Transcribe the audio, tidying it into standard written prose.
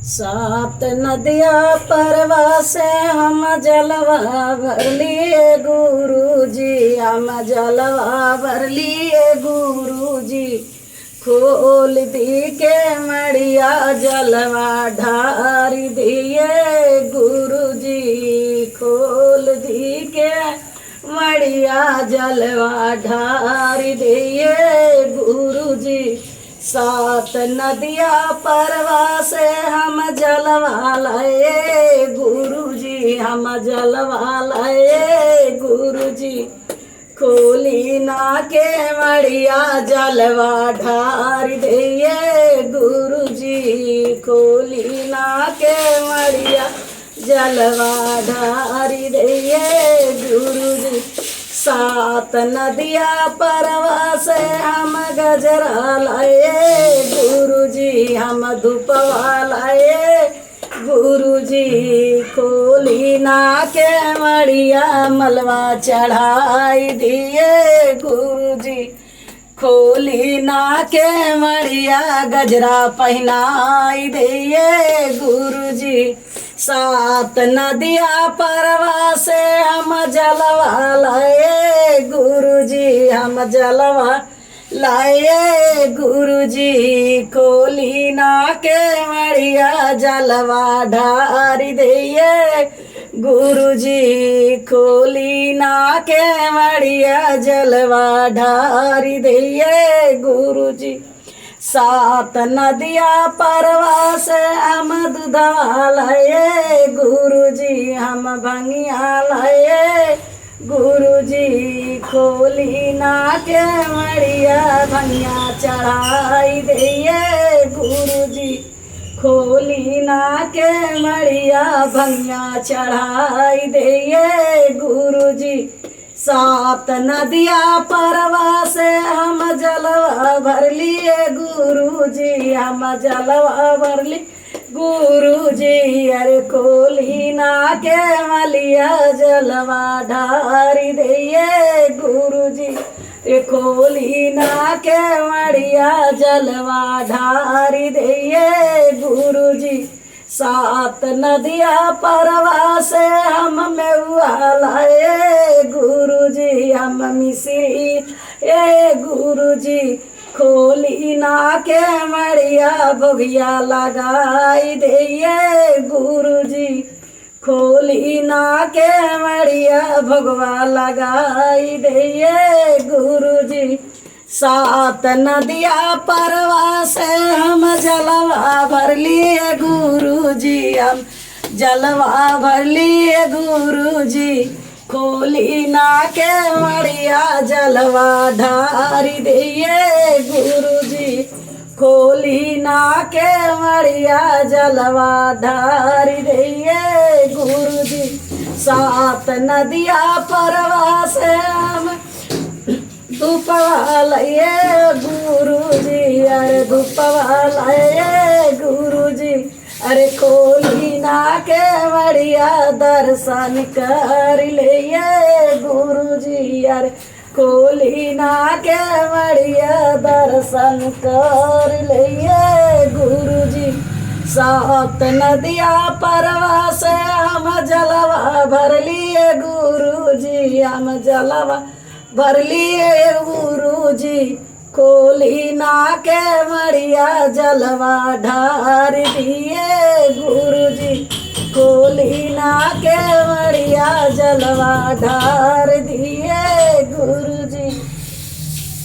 सात नदिया परवा से हम जलवा भर लिए गुरुजी, हम जलवा भर लिए गुरुजी। खोल दी के मड़िया जलवा ढार दिए गुरुजी, खोल दी के मड़िया जलवा ढार दिए गुरुजी। सात नदिया परवा से हम जलवा लाए गुरुजी, हम जलवा लाए गुरुजी। खोली ना के मड़िया जलवा ढार दिए गुरुजी, खोली ना के मड़िया जलवा ढार दिए गुरुजी। सात नदिया परवा से हम गजरा लाए गुरुजी, हम धूपवा लाए गुरुजी। खोली ना के मड़िया मलवा चढ़ाई दिए गुरुजी, खोली ना के मड़िया गजरा पहनाई दिए गुरुजी। सात नदिया परवा से हम जलवा लाए गुरुजी, हम जलवा लाए गुरुजी। खोली ना के मड़िया जलवा ढार दिए गुरुजी, खोली ना के मड़िया जलवा ढार दिए गुरुजी। सात नदिया परवा से हम दूधवा लाए गुरुजी, हम भंगिया लाए गुरुजी। खोली ना के मड़िया भंगिया चढ़ाई दिए गुरुजी, खोली ना के मड़िया भंगिया चढ़ाई दिए गुरुजी। सात नदिया परवा से हम जलवा भर लिए गुरुजी, हम जलवा भर ली गुरुजी। अरे खोली ना के मलिया जलवा ढार दिए गुरुजी, रे खोली ना के मड़िया जलवा ढार दिए गुरुजी। सात नदिया परवा से हम मेवा लाए गुरुजी, हम मिश्री ए गुरुजी। खोली ना के मड़िया भोगिया लगाई दिए गुरुजी, खोली ना के मड़िया भगवा लगाई दिए गुरुजी। सात नदिया परवा से हम जलवा भर लिए गुरुजी, हम जलवा भर लिए गुरुजी। खोली ना के मड़िया जलवा ढार दिए गुरुजी, खोली ना के मड़िया जलवा ढार दिए गुरुजी। सात नदिया परवा से हम धूपवा लाए गुरुजी, अरे धूपवा लाए गुरुजी। अरे खोली ना के मड़िया दर्शन कर लिए गुरुजी, अरे खोली ना के मड़िया दर्शन कर लिए गुरुजी। सात नदिया परवा से हम जलवा भर लिए गुरुजी, हम जलवा भर लिए गुरुजी। खोली ना के मड़िया जलवा ढार दिए गुरुजी, खोली ना के मड़िया जलवा ढार दिए